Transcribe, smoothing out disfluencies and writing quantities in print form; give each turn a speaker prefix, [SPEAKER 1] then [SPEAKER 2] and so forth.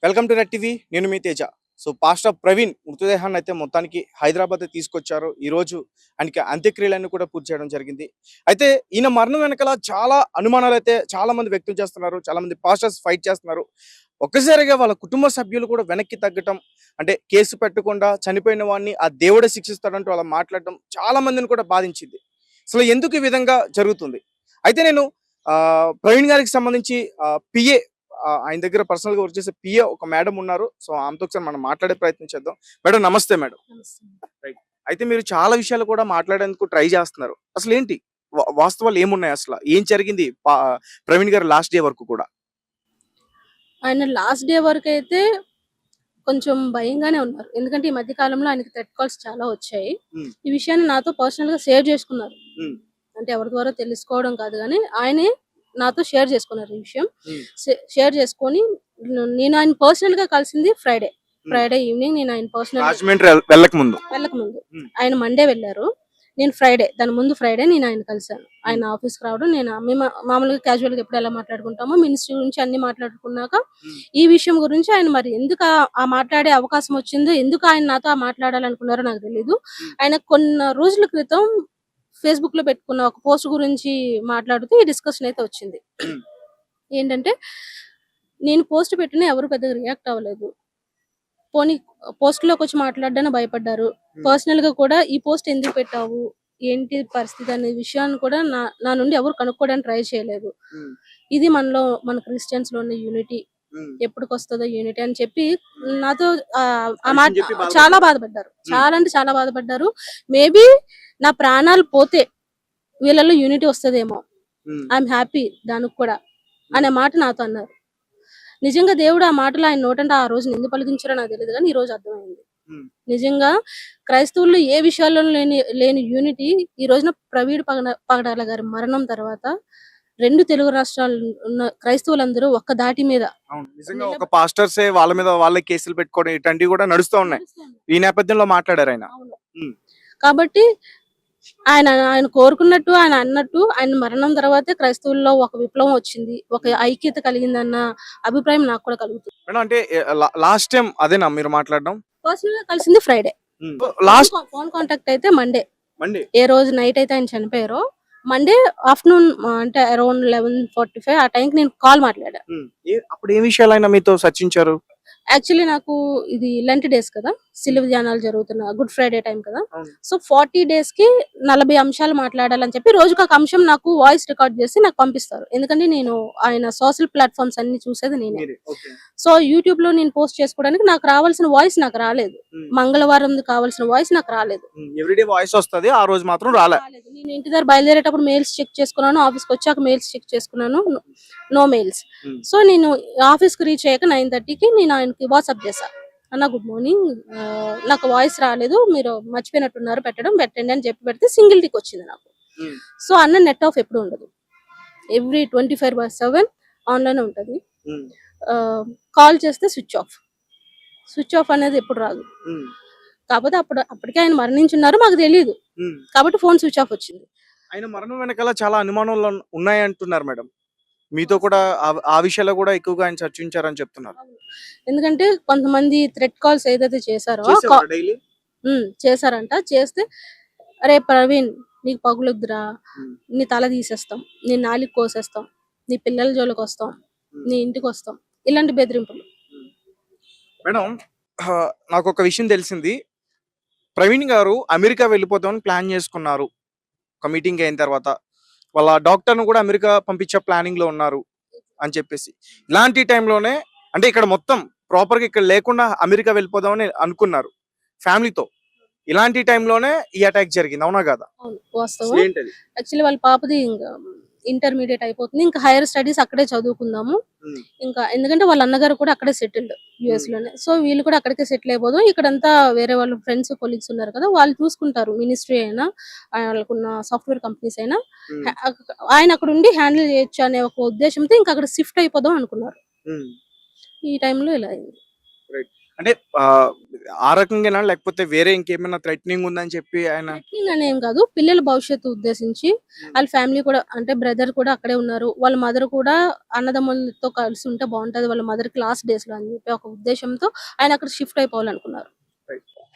[SPEAKER 1] Welcome to red TV. నేను మీ Teja. So pastor Praveen మృతదేహాన్ని అయితే మొత్తానికి హైదరాబాద్ తీసుకొచ్చారు. ఈ రోజు ఆయనకి అంత్యక్రియలన్నీ కూడా పూర్తి చేయడం జరిగింది. అయితే ఈయన మరణం వెనకాల చాలా అనుమానాలు అయితే చాలా మంది వ్యక్తం చేస్తున్నారు. చాలా మంది పాస్టర్స్ ఫైట్ చేస్తున్నారు. ఒక్కసారిగా వాళ్ళ కుటుంబ సభ్యులు కూడా వెనక్కి తగ్గటం, అంటే కేసు పెట్టకుండా చనిపోయిన వాడిని ఆ దేవుడే శిక్షిస్తాడంటూ అలా మాట్లాడటం చాలా మందిని కూడా బాధించింది. అసలు ఎందుకు ఈ విధంగా జరుగుతుంది? అయితే నేను ప్రవీణ్ గారికి సంబంధించి పిఏ ఆయన దగ్గర పర్సనల్ గా వర్క్ చేసే పిఏ ఒక మేడం ఉన్నారు. సో ఆమెతో ఒకసారి మనం మాట్లాడే ప్రయత్నం చేద్దాం. మేడం నమస్తే మేడం. రైట్. అయితే మీరు చాలా విషయాలు కూడా మాట్లాడేందుకు ట్రై చేస్తున్నారు. అసలు ఏంటి వాస్తవాలు ఏమున్నాయి? అసలు ఏం జరిగింది ప్రవీణ్ గారు లాస్ట్ డే వరకు కూడా?
[SPEAKER 2] ఆయన లాస్ట్ డే వరకు అయితే కొంచెం భయంగానే ఉన్నారు. ఎందుకంటే ఈ మధ్య కాలంలో ఆయనకి థ్రెట్ కాల్స్ చాలా వచ్చాయి. ఈ విషయాన్ని నాతో పర్సనల్ గా షేర్ చేసుకున్నారు. అంటే ఎవరి ద్వారా తెలుసుకోవడం కాదు కానీ ఆయనే నాతో షేర్ చేసుకున్నారు ఈ విషయం. షేర్ చేసుకొని నేను ఆయన పర్సనల్ గా కలిసింది ఫ్రైడే ఈవినింగ్. నేను ఆయన పర్సనల్
[SPEAKER 1] వెళ్ళక ముందు
[SPEAKER 2] ఆయన మండే వెళ్ళారు. నేను దాని ముందు ఫ్రైడే నేను ఆయన కలిసాను. ఆయన ఆఫీస్కి రావడం, నేను మామూలుగా క్యాజువల్ గా ఎప్పుడు ఎలా మాట్లాడుకుంటామో మినిస్ట్రీ గురించి అన్ని మాట్లాడుకున్నాక ఈ విషయం గురించి ఆయన మరి ఎందుకు ఆ మాట్లాడే అవకాశం వచ్చిందో, ఎందుకు ఆయన నాతో మాట్లాడాలనుకున్నారో నాకు తెలీదు. ఆయన కొన్ని రోజుల క్రితం ఫేస్బుక్ లో పెట్టుకున్న ఒక పోస్ట్ గురించి మాట్లాడుతూ ఈ డిస్కషన్ అయితే వచ్చింది. ఏంటంటే నేను పోస్ట్ పెట్టినా ఎవరు పెద్దగా రియాక్ట్ అవ్వలేదు. పోనీ పోస్ట్ లోకి వచ్చి మాట్లాడడానికి భయపడ్డారు. పర్సనల్ గా కూడా ఈ పోస్ట్ ఎందుకు పెట్టావు, ఏంటి పరిస్థితి అనే విషయాన్ని కూడా నా నుండి ఎవరు కనుక్కోవడానికి ట్రై చేయలేదు. ఇది మన క్రిస్టియన్స్ లో ఉన్న యూనిటీ, ఎప్పటికి వస్తుందో యూనిటీ అని చెప్పి నాతో ఆ మాట చాలా బాధపడ్డారు. చాలా అంటే చాలా బాధపడ్డారు. మేబీ నా ప్రాణాలు పోతే వీళ్ళలో యూనిటీ వస్తుందేమో, ఐఎమ్ హ్యాపీ దానికి కూడా అనే మాట నాతో అన్నారు. నిజంగా దేవుడు ఆ మాటలు ఆయన నోటంటే ఆ రోజు ఎందుకు పలికించారో నాకు తెలియదు కానీ ఈ రోజు అర్థమైంది. నిజంగా క్రైస్తవుల్లో ఏ విషయాల్లో లేని యూనిటీ ఈ రోజున ప్రవీణ్ పగడాల గారి మరణం తర్వాత 2 తెలుగు రాష్ట్రాలు ఉన్న క్రైస్తవులందరూ ఒక్క దాటి మీద
[SPEAKER 1] ఒక పాస్టర్సే వాళ్ళ మీద వాళ్ళే కేసులు పెట్టుకోవడం ఇట్లాంటివి కూడా నడుస్తూ ఉన్నాయి. ఈ నేపథ్యంలో మాట్లాడారు ఆయన.
[SPEAKER 2] కాబట్టి ఆయన కోరుకున్నట్టు, ఆయన అన్నట్టు ఆయన మరణం తర్వాతే క్రైస్తవుల్లో ఒక విప్లవం వచ్చింది, ఒక ఐక్యత కలిగిందన్న అభిప్రాయం నాకు కూడా కలుగుతుంది.
[SPEAKER 1] అంటే లాస్ట్ టైం అదేనా మీరు మాట్లాడడం?
[SPEAKER 2] పర్సనల్ గా కలిసింది ఫ్రైడే. లాస్ట్ ఫోన్ కాంటాక్ట్ అయితే మండే. ఏ రోజు నైట్ అయితే ఆయన చనిపోయారో మండే ఆఫ్టర్నూన్, అంటే అరౌండ్ 11:45 ఆ టైంకి నేను కాల్ మాట్లాడా.
[SPEAKER 1] అప్పుడు ఏ విషయాలైనా మీతో చర్చించారు?
[SPEAKER 2] యాక్చువల్లీ నాకు ఇది లెంట్ డేస్ కదా, సిలువ ధ్యానాలు జరుగుతున్న గుడ్ ఫ్రైడే టైం కదా. సో 40 days కి 40 అంశాలు మాట్లాడాలని చెప్పి రోజుకు ఒక అంశం నాకు వాయిస్ రికార్డ్ చేసి నాకు పంపిస్తారు. ఎందుకంటే నేను ఆయన సోషల్ ప్లాట్ఫామ్స్ అన్ని చూసేది నేనే. సో యూట్యూబ్ లో నేను పోస్ట్ చేసుకోవడానికి నాకు రావాల్సిన వాయిస్ నాకు రాలేదు. మంగళవారం కావాల్సిన వాయిస్ నాకు రాలేదు.
[SPEAKER 1] ఎవ్రీడే వాయిస్ వస్తది, ఆ రోజు మాత్రం రాలేదు.
[SPEAKER 2] నేను ఇంటి దగ్గర బయలుదేరేటప్పుడు మెయిల్స్ చెక్ చేసుకున్నాను, ఆఫీస్కి వచ్చాక మెయిల్స్ చెక్ చేసుకున్నాను, నో మెయిల్స్. సో నేను ఆఫీస్కి రీచ్ అయ్యాక 9:30కి నేను ఆయనకి వాట్సాప్ చేశా, అన్న గుడ్ మార్నింగ్, నాకు వాయిస్ రాలేదు, మీరు మర్చిపోయినట్టున్నారు పెట్టండి అని చెప్పి పెడితే సింగిల్ టిక్ వచ్చింది నాకు. సో అన్న నెట్ ఆఫ్ ఎప్పుడు ఉండదు, ఎవ్రీ 24/7 ఆన్లైన్ ఉంటది. కాల్ చేస్తే స్విచ్ ఆఫ్ అనేది ఎప్పుడు రాదు. కాకపోతే అప్పటికే ఆయన మరణించున్నారు, మాకు తెలియదు కాబట్టి ఫోన్ స్విచ్ ఆఫ్ వచ్చింది.
[SPEAKER 1] ఆయన మరణం వెనకాల చాలా అనుమానాలు ఉన్నాయి అంటున్నారు మేడం. మీతో కూడా ఆ విషయాల్లో కూడా ఎక్కువగా ఆయన చర్చించారని చెప్తున్నారు.
[SPEAKER 2] ఎందుకంటే కొంతమంది థ్రెట్ కాల్స్ ఏదైతే చేశారో చేశారంట. చేస్తే అరే ప్రవీణ్ నీకు పగులుద్దురా, నీ తల తీసేస్తాం, నీ నాలికి కోసేస్తాం, నీ పిల్లల జోలికి వస్తాం, నీ ఇంటికి వస్తాం, ఇలాంటి బెదిరింపులు.
[SPEAKER 1] మేడం నాకు ఒక విషయం తెలిసింది, ప్రవీణ్ గారు అమెరికా వెళ్ళిపోతామని ప్లాన్ చేసుకున్నారు. ఒక మీటింగ్ అయిన తర్వాత వాళ్ళ డాక్టర్ను కూడా అమెరికా పంపించే ప్లానింగ్ లో ఉన్నారు అని చెప్పేసి, ఇలాంటి టైంలోనే అంటే ఇక్కడ మొత్తం ప్రాపర్ గా ఇక్కడ లేకుండా అమెరికా వెళ్ళిపోదామని అనుకున్నారు ఫ్యామిలీతో. ఇలాంటి టైంలోనే ఈ అటాక్ జరిగింది, అవునా కదా?
[SPEAKER 2] యాక్చువల్లీ వాళ్ళ పాపది ఇంటర్మీడియట్ అయిపోతుంది, ఇంకా హైయర్ స్టడీస్ అక్కడే చదువుకుందాము ఇంకా, ఎందుకంటే వాళ్ళ అన్నగారు కూడా అక్కడే సెటిల్డ్ యుఎస్ లోనే. సో వీళ్ళు కూడా అక్కడికే సెటిల్ అయిపోదాం, ఇక్కడంతా వేరే వాళ్ళు ఫ్రెండ్స్ కొలీగ్స్ ఉన్నారు కదా, వాళ్ళు చూసుకుంటారు, మినిస్ట్రీ అయినా వాళ్ళకున్న సాఫ్ట్వేర్ కంపెనీస్ అయినా ఆయన అక్కడ ఉండి హ్యాండిల్ చేయొచ్చు అనే ఒక ఉద్దేశంతో ఇంకా అక్కడ షిఫ్ట్ అయిపోదాం అనుకున్నారు. ఈ టైంలో ఇలా అయింది.
[SPEAKER 1] అంటే ఆ రకంగానా లేకపోతే వేరే ఇంకేమైనా థ్రెటనింగ్ ఉందని చెప్పి ఆయన
[SPEAKER 2] థ్రెటనింగ్ అని ఏం కాదు. పిల్లల భవిష్యత్తు ఉద్దేశించి వాళ్ళ ఫ్యామిలీ కూడా అంటే బ్రదర్ కూడా అక్కడే ఉన్నారు. వాళ్ళ మదర్ కూడా అన్నదమ్ములతో కలిసి ఉంటే బాగుంటది. వాళ్ళ మదర్‌కి లాస్ట్ డేస్‌లో అని చెప్పి ఒక ఉద్దేశంతో ఆయన అక్కడ షిఫ్ట్ అయిపోవాలనుకున్నారు.